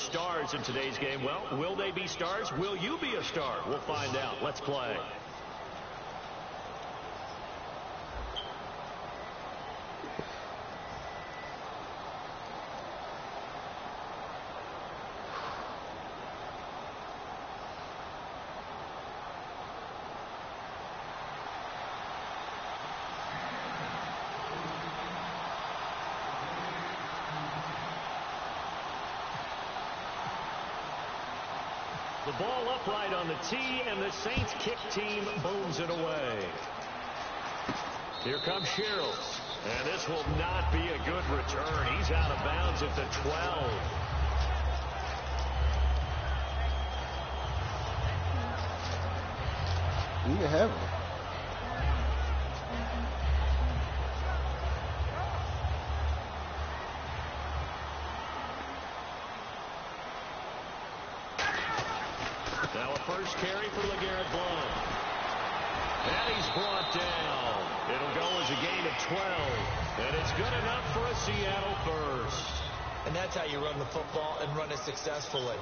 stars in today's game. Well, will they be stars? Will you be a star? We'll find out. Let's play. The ball upright on the tee, and the Saints kick team booms it away. Here comes Shields, and this will not be a good return. He's out of bounds at the 12. You can have it. Now a first carry for LeGarrette Blount. And he's brought down. It'll go as a gain of 12. And it's good enough for a Seattle first. And that's how you run the football and run it successfully.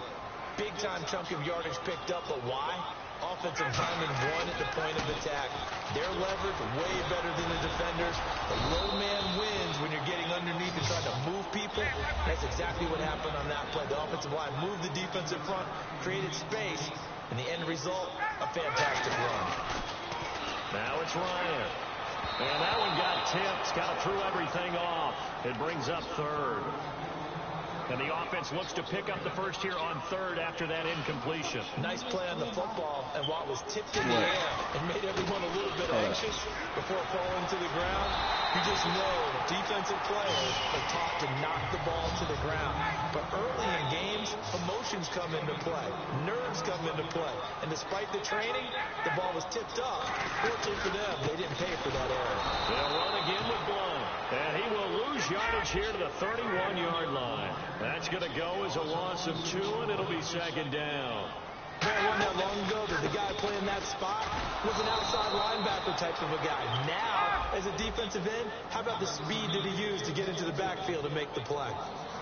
Big time chunk of yardage picked up, but why? Offensive linemen won at the point of attack. They're levered way better than the defenders. The low man wins when you're getting underneath and trying to move people. That's exactly what happened on that play. The offensive line moved the defensive front, created space, and the end result, a fantastic run. Now it's Ryan. And that one got tipped. Kind of threw everything off. It brings up third. And the offense looks to pick up the first here on third after that incompletion. Nice play on the football, and while it was tipped in the air, it made everyone a little bit anxious before falling to the ground. You just know defensive players are taught to knock the ball to the ground. But early in games, emotions come into play. Nerves come into play. And despite the training, the ball was tipped up. Fortunately for them, they didn't pay for that error. They'll run again with Blount. And he will lose yardage here to the 31-yard line. That's going to go as a loss of 2, and it'll be second down. Man, it wasn't that long ago that the guy playing that spot was an outside linebacker type of a guy. Now, as a defensive end, how about the speed that he used to get into the backfield and make the play?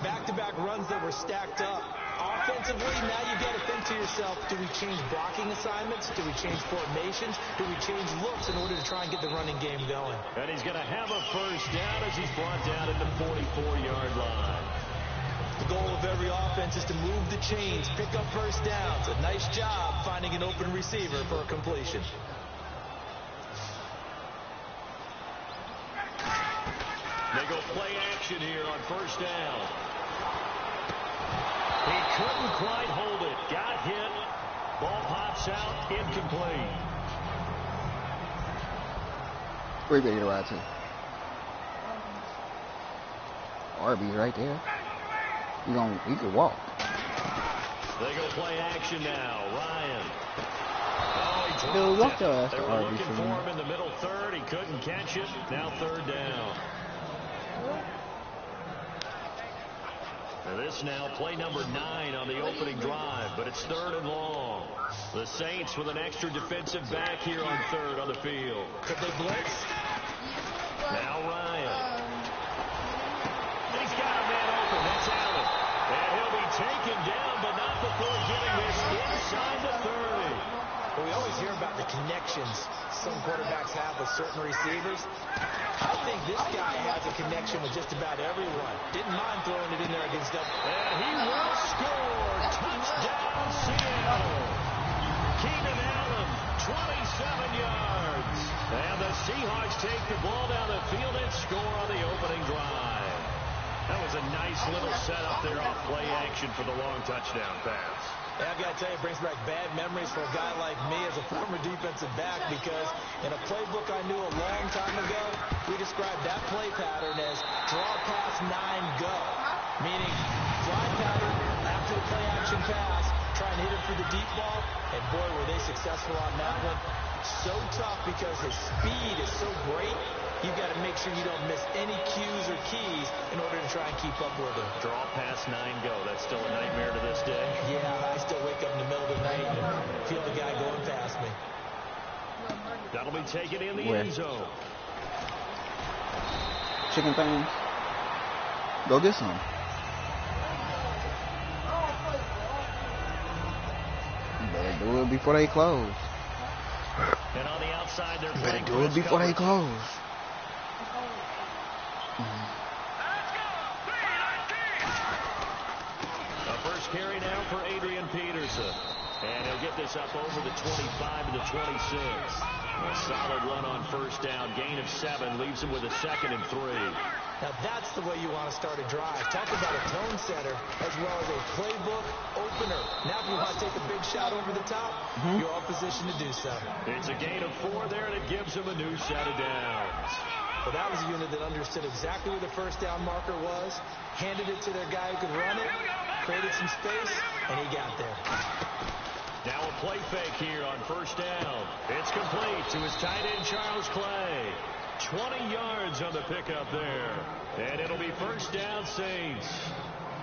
Back-to-back runs that were stacked up. Offensively, now you got to think to yourself, do we change blocking assignments? Do we change formations? Do we change looks in order to try and get the running game going? And he's going to have a first down as he's brought down at the 44-yard line. The goal of every offense is to move the chains, pick up first downs. A nice job finding an open receiver for a completion. They go play action here on first down. He couldn't quite hold it. Got hit. Ball pops out. Incomplete. Where you ready to ride to? Arby's right there. You could walk. They go play action now. Ryan. Oh, They'll walk their ass they to were Arby's. looking for him in the middle third. He couldn't catch it. Now third down. And this now play number 9 on the opening drive, but it's third and long. The Saints with an extra defensive back here on third on the field. Could they blitz? Now Ryan. He's got a man open. That's Allen. And he'll be taken down, but not before getting this inside the 30. Well, we always hear about the connections some quarterbacks have with certain receivers. I think this guy has a connection with just about everyone. Didn't mind throwing it in there against them. And he will score. Touchdown, Seattle. Keenan Allen, 27 yards. And the Seahawks take the ball down the field and score on the opening drive. That was a nice little setup there off play action for the long touchdown pass. Yeah, I've got to tell you, it brings back bad memories for a guy like me as a former defensive back, because in a playbook I knew a long time ago, we described that play pattern as draw pass 9 go, meaning fly pattern after the play action pass, try and hit it for the deep ball, and boy, were they successful on that one. So tough because his speed is so great. You've got to make sure you don't miss any cues or keys in order to try and keep up with him. Draw past 9 go. That's still a nightmare to this day. Yeah, I still wake up in the middle of the night and feel the guy going past me. That'll be taken in the end zone. Chicken things. Go get some. Do it before they close. And on the outside, they're Better playing do it before they close. A first carry now for Adrian Peterson. And he'll get this up over the 25 to the 26. A solid run on first down. Gain of 7 leaves him with a 2nd and 3. Now that's the way you want to start a drive. Talk about a tone setter as well as a playbook opener. Now if you want to take a big shot over the top, you're all positioned to do so. It's a gain of 4 there, and it gives him a new set of downs. Well, that was a unit that understood exactly where the first down marker was, handed it to their guy who could run it, created some space, and he got there. Now a play fake here on first down. It's complete to his tight end, Charles Clay. 20 yards on the pickup there. And it'll be first down, Saints.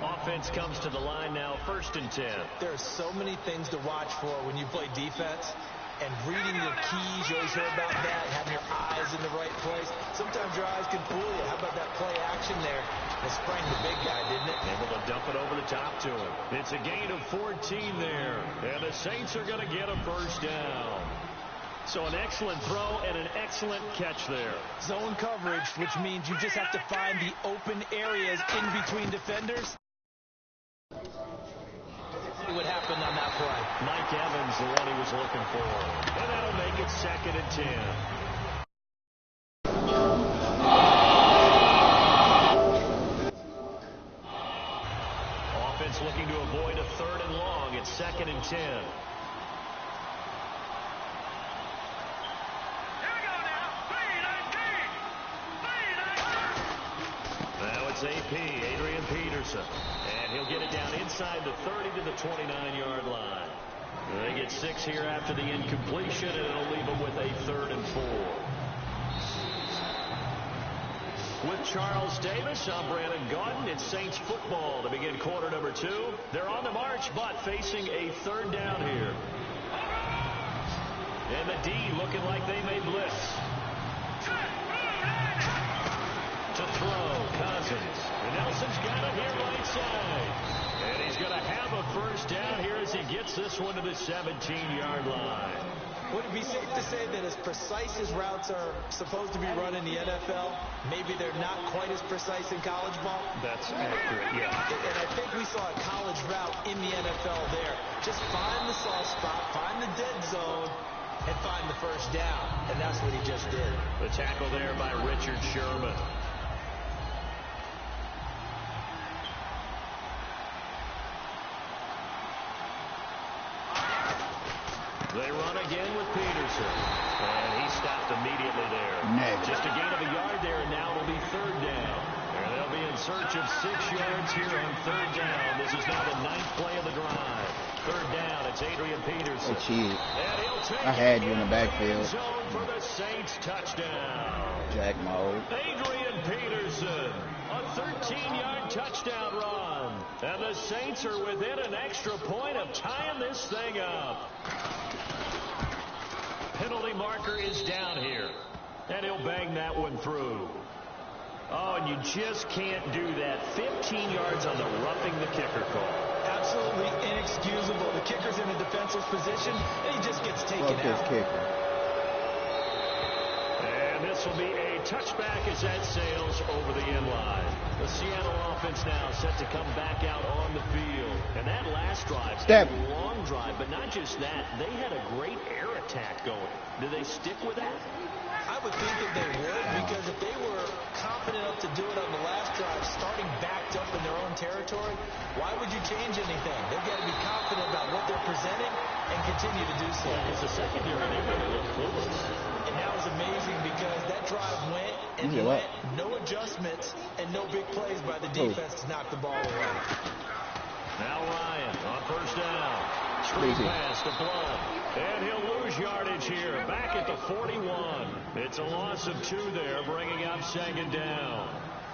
Offense comes to the line now, 1st and 10. There are so many things to watch for when you play defense. And reading your keys, you always hear about that, having your eyes in the right place. Sometimes your eyes can fool you. How about that play action there? It sprang the big guy, didn't it? Able to dump it over the top to him. It's a gain of 14 there. And the Saints are going to get a first down. So an excellent throw and an excellent catch there. Zone coverage, which means you just have to find the open areas in between defenders. What happened on that play? Mike Evans, the one he was looking for. And that'll make it 2nd and 10. Offense looking to avoid a 3rd and long. It's 2nd and 10. Now it's AP, Adrian Peterson. And he'll get it down inside the 30 to the 29-yard line. They get 6 here after the incompletion, and it'll leave them with a 3rd and 4. With Charles Davis, I'm Brandon Gaudin. It's Saints football to begin quarter number 2. They're on the march, but facing a 3rd down here. And the D looking like they may blitz. To throw, Cousins. And Nelson's got it here right side. And he's going to have a first down here as he gets this one to the 17-yard line. Would it be safe to say that as precise as routes are supposed to be run in the NFL, maybe they're not quite as precise in college ball? That's accurate, yeah. And I think we saw a college route in the NFL there. Just find the soft spot, find the dead zone, and find the first down. And that's what he just did. The tackle there by Richard Sherman. They run again with Peterson. And he stopped immediately there. Just a gain of a yard there, and now it'll be 3rd down. And they'll be in search of 6 yards here on 3rd down. This is now the 9th play of the drive. 3rd down, it's Adrian Peterson. And he'll take I had you in the backfield. Zone for the Saints touchdown. Jack mode. Adrian Peterson, a 13-yard touchdown run. And the Saints are within an extra point of tying this thing up. Penalty marker is down here. And he'll bang that one through. Oh, and you just can't do that. 15 yards on the roughing the kicker call. Absolutely inexcusable. The kicker's in a defensive position, and he just gets taken out. Kicker. And this will be a touchback as that sails over the end line. The Seattle offense now set to come back out on the field. And that last drive, a long drive, but not just that. They had a great air attack going. Do they stick with that? I would think that they would, because if they were confident enough to do it on the last drive, starting backed up in their own territory, why would you change anything? They've got to be confident about what they're presenting and continue to do so. It's the secondary. They really look clueless. And that was amazing because that drive went and went, no adjustments and no big plays by the defense to knock the ball away. Now Ryan on first down. Screen pass to Blood. And he'll lose yardage here. Back at the 41. It's a loss of 2 there, bringing up 2nd down.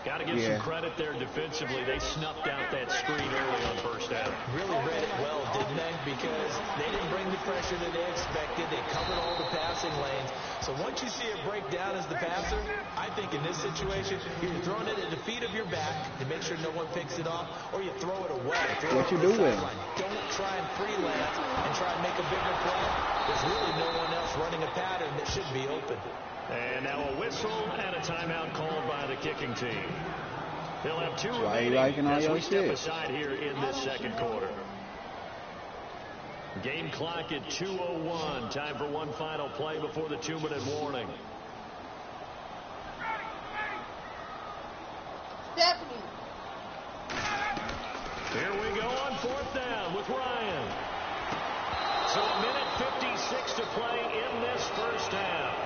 Got to give some credit there defensively. They snuffed out that screen early on first down. Really read it well, didn't they? Because they didn't bring the pressure that they expected. They covered all the passing lanes. So once you see it break down as the passer, I think in this situation, you're throwing it at the feet of your back to make sure no one picks it off, or you throw it away. What you do with it? Don't try and freelance and try and make a bigger play, there's really no one else running a pattern that should be open. And now a whistle and a timeout called by the kicking team. They'll have two remaining as we step aside here in this second quarter. Game clock at 2:01. Time for one final play before the 2-minute warning. Stephanie. Here we go on fourth down with Ryan. So a minute 56 to play in this first half.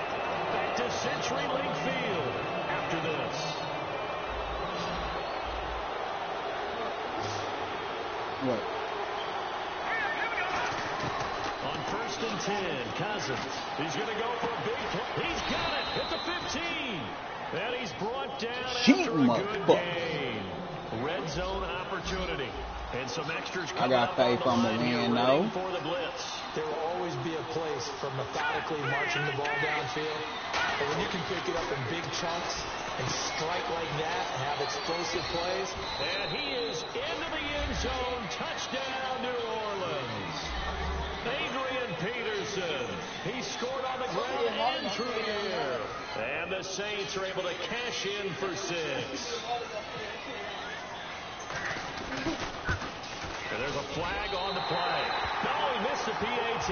Back to CenturyLink Field after this. What? On 1st and 10, Cousins. He's going to go for a big play. He's got it at the 15. And he's brought down after a good gain. Red zone opportunity. And some extras I got faith on the win, though. For the blitz. There will always be a place for methodically marching the ball downfield. But when you can pick it up in big chunks and strike like that and have explosive plays. And he is into the end zone. Touchdown, New Orleans. Adrian Peterson. He scored on the ground and through the air. And the Saints are able to cash in for 6. And there's a flag on the play. No, he missed the PAT.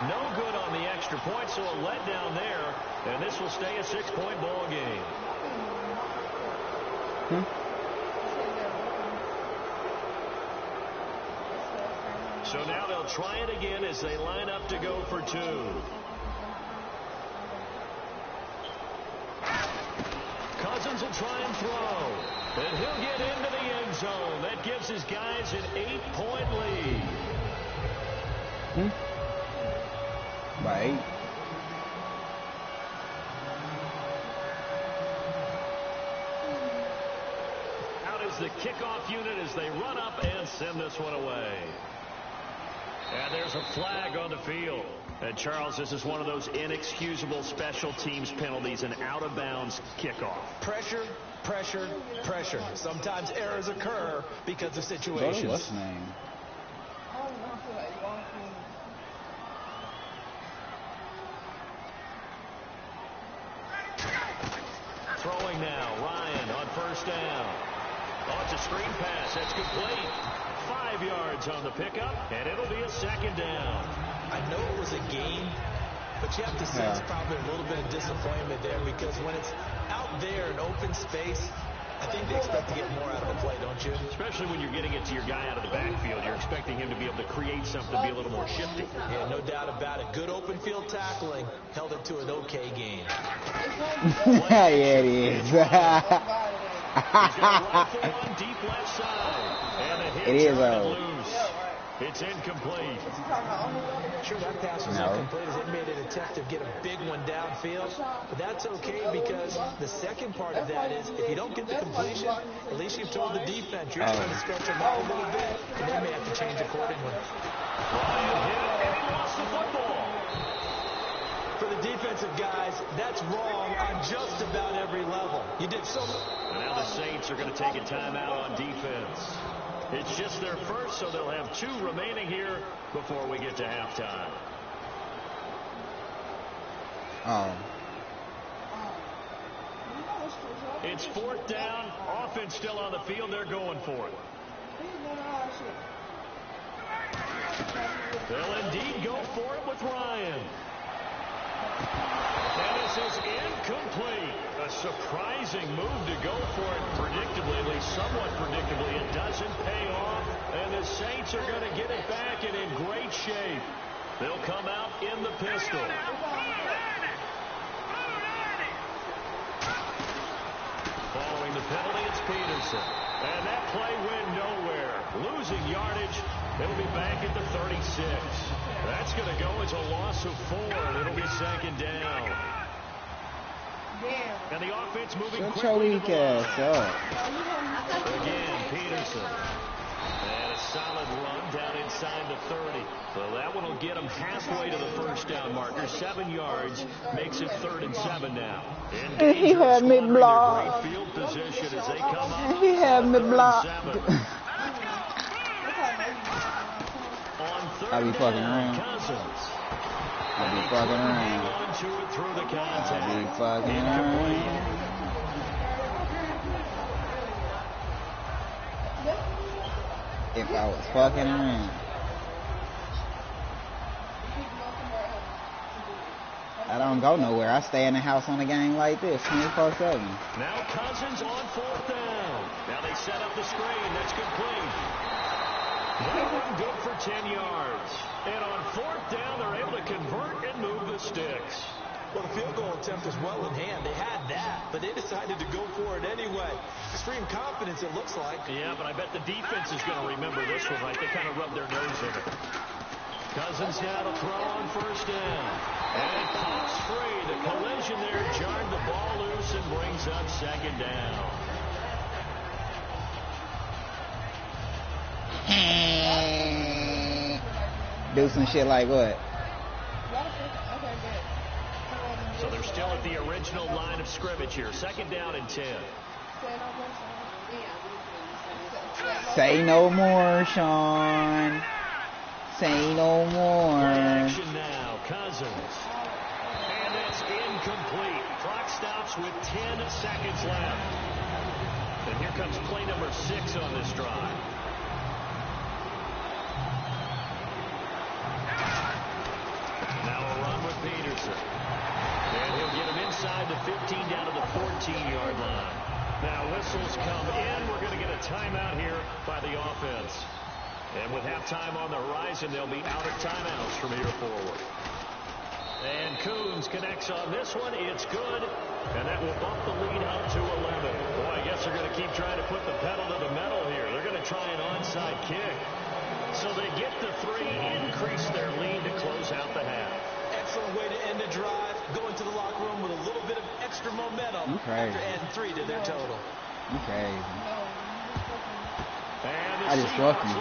No good on the extra point, so a letdown there. And this will stay a 6-point ball game. So now they'll try it again as they line up to go for 2. Cousins will try and throw. And he'll get into the end zone. That gives his guys an 8-point lead. By 8. Out is the kickoff unit as they run up and send this one away. And there's a flag on the field. And, Charles, this is one of those inexcusable special teams penalties, an out-of-bounds kickoff. Pressure, pressure, pressure. Sometimes errors occur because of situations. What's his name? Throwing now, Ryan on 1st down. Oh, it's a screen pass. That's complete. 5 yards on the pickup, and it'll be a 2nd down. I know it was a gain, but you have to sense probably a little bit of disappointment there because when it's out there in open space, I think they expect to get more out of the play, don't you? Especially when you're getting it to your guy out of the backfield. You're expecting him to be able to create something, be a little more shifty. Yeah, no doubt about it. Good open field tackling held it to an okay gain. Yeah, it is. He's going to run for one deep left side. And a hit loose. It's incomplete. Sure, that pass was incomplete as it made an attempt to get a big one downfield. But that's okay because the second part of that is if you don't get the completion, at least you've told the defense you're trying to stretch them out a little bit, and they may have to change accordingly. Ryan hit it, and he lost the football. For the defensive guys, that's wrong on just about every level. You did so much. And now the Saints are going to take a timeout on defense. It's just their first, so they'll have 2 remaining here before we get to halftime. It's 4th down. Offense still on the field. They're going for it. They'll indeed go for it with Ryan. And this is incomplete. A surprising move to go for it predictably, at least somewhat predictably. It doesn't pay off, and the Saints are going to get it back and in great shape. They'll come out in the pistol. Following the penalty, it's Peterson. And that play went nowhere. Losing yardage. It'll be back at the 36. That's going to go as a loss of 4, and it'll be 2nd down. And the offense moving quickly to the line. Again, Peterson. And a solid run down inside the 30. Well, that one will get him halfway to the 1st down marker. 7 yards makes it 3rd and 7 now. And he had me blocked. Great field position as they come up. He had me blocked. I be fucking down. around. Cousins. I be fucking around. On to it through the contact. I be fucking around. If I was fucking around. I don't go nowhere. I stay in the house on a game like this, 24/7. Now Cousins on 4th down. Now they set up the screen. That's complete. That one good for 10 yards. And on 4th down, they're able to convert and move the sticks. Well, the field goal attempt is well in hand. They had that, but they decided to go for it anyway. Extreme confidence, it looks like. Yeah, but I bet the defense is going to remember this one, right? They kind of rubbed their nose in it. Cousins now to throw on 1st down. And it pops free. The collision there jarred the ball loose and brings up 2nd down. Do some shit like what? So they're still at the original line of scrimmage here. 2nd down and 10. Say no more, Sean. Say no more. Play action now. Cousins. And that's incomplete. Clock stops with 10 seconds left. And here comes play number 6 on this drive. Now a run with Peterson. And he'll get him inside the 15 down to the 14-yard line. Now whistles come in. We're going to get a timeout here by the offense. And with halftime on the horizon, they'll be out of timeouts from here forward. And Coons connects on this one. It's good. And that will bump the lead up to 11. Boy, I guess they're going to keep trying to put the pedal to the metal here. They're going to try an onside kick. So they get the 3, increase their lead to close out the half. Excellent way to end the drive. Go into the locker room with a little bit of extra momentum after adding 3 to their total. You crazy. And I just fucked you.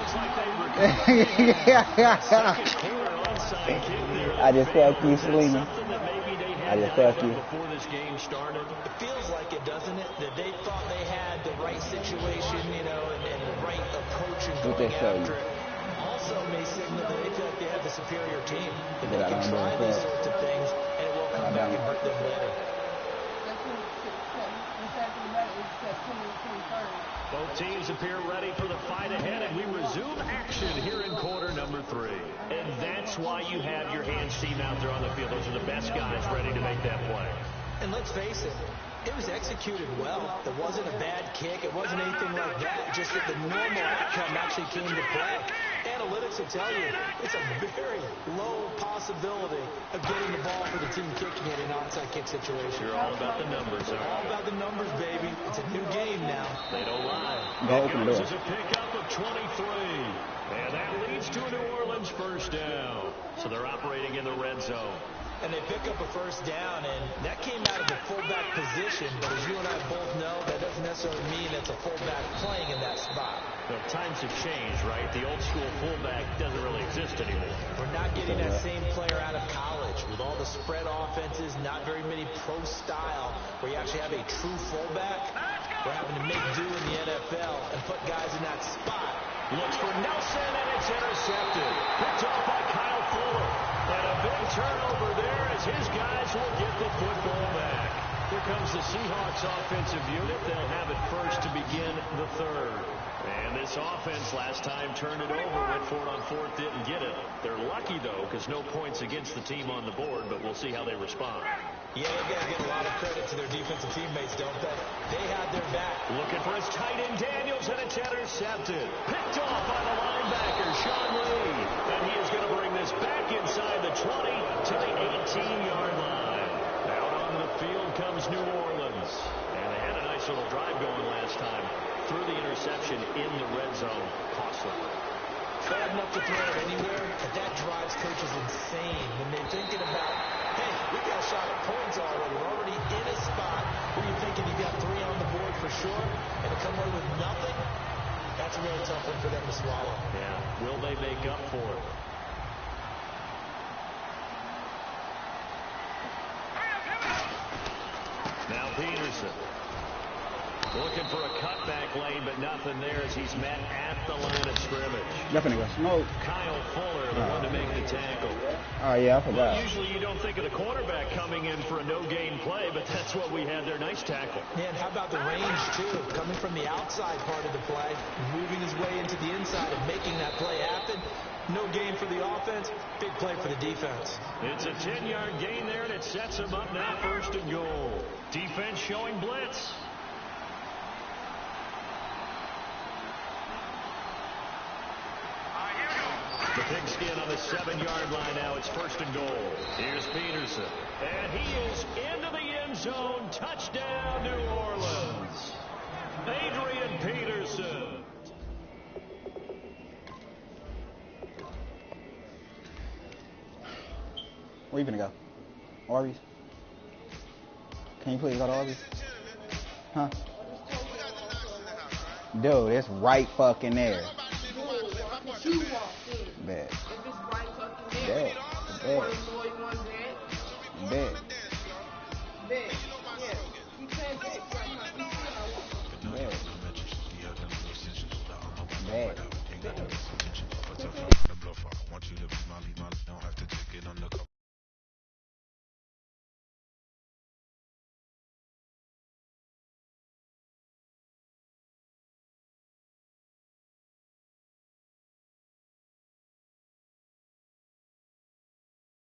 I just fucked you, Selena. I just fucked you. Before this game started, it feels like it, doesn't it? That they thought they had the right situation, you know, and the right approach in going after it. Also may signal that they feel like they have the superior team. That they can try these sorts of things, and it will come back and hurt them later. Both teams appear ready for the fight ahead, and we resume action here in quarter number 3. And that's why you have your hands team out there on the field. Those are the best guys ready to make that play. And let's face it, it was executed well. It wasn't a bad kick. It wasn't anything like that. Just that the normal outcome actually came to play. Analytics will tell you it's a very low possibility of getting the ball for the team kicking it in an onside kick situation. You're all about the numbers, aren't you? All about the numbers, baby. It's a new game now. They don't lie. Go open the door. This is a pickup of 23. And that leads to a New Orleans 1st down. So they're operating in the red zone. And they pick up a 1st down, and that came out of the fullback position. But as you and I both know, that doesn't necessarily mean it's a fullback playing in that spot. Well, times have changed, right? The old school fullback doesn't really exist anymore. We're not getting that same player out of college with all the spread offenses, not very many pro style, where you actually have a true fullback. We're having to make do in the NFL and put guys in that spot. Looks for Nelson, and it's intercepted. Picked off by Kyle Fuller. And a big turnover there as his guys will get the football back. Here comes the Seahawks offensive unit. They'll have it first to begin the 3rd. And this offense last time turned it over, went for it on 4th, didn't get it. They're lucky, though, because no points against the team on the board, but we'll see how they respond. Yeah, they got to get a lot of credit to their defensive teammates, don't they? They had their back. Looking for his tight end, Daniels, and it's intercepted. Picked off by the linebacker, Sean Lee. And he is going to bring this back inside the 20 to the 18-yard line. Out onto the field comes New Orleans. And they had a nice little drive going last time. Through the interception in the red zone. Costly. Bad enough to throw it anywhere, but that drives coaches insane when they're thinking about, hey, we got a shot at points already. We're already in a spot where you're thinking you got 3 on the board for sure, and to come away with nothing, that's a really tough one for them to swallow. Yeah. Will they make up for it? Now Peterson. Looking for a cutback lane, but nothing there as he's met at the line of scrimmage. Definitely go smoke. Kyle Fuller, the one to make the tackle. Oh, yeah, I forgot. Well, usually you don't think of the quarterback coming in for a no-gain play, but that's what we had there. Nice tackle. And how about the range, too? Coming from the outside part of the play, moving his way into the inside and making that play happen. No gain for the offense, big play for the defense. It's a 10-yard gain there, and it sets him up now 1st and goal. Defense showing blitz. The pigskin on the 7-yard line now. It's 1st and goal. Here's Peterson. And he is into the end zone. Touchdown, New Orleans. Adrian Peterson. Where you gonna go? Arby's? Can you please go to Arby's? Huh? Dude, it's right fucking there.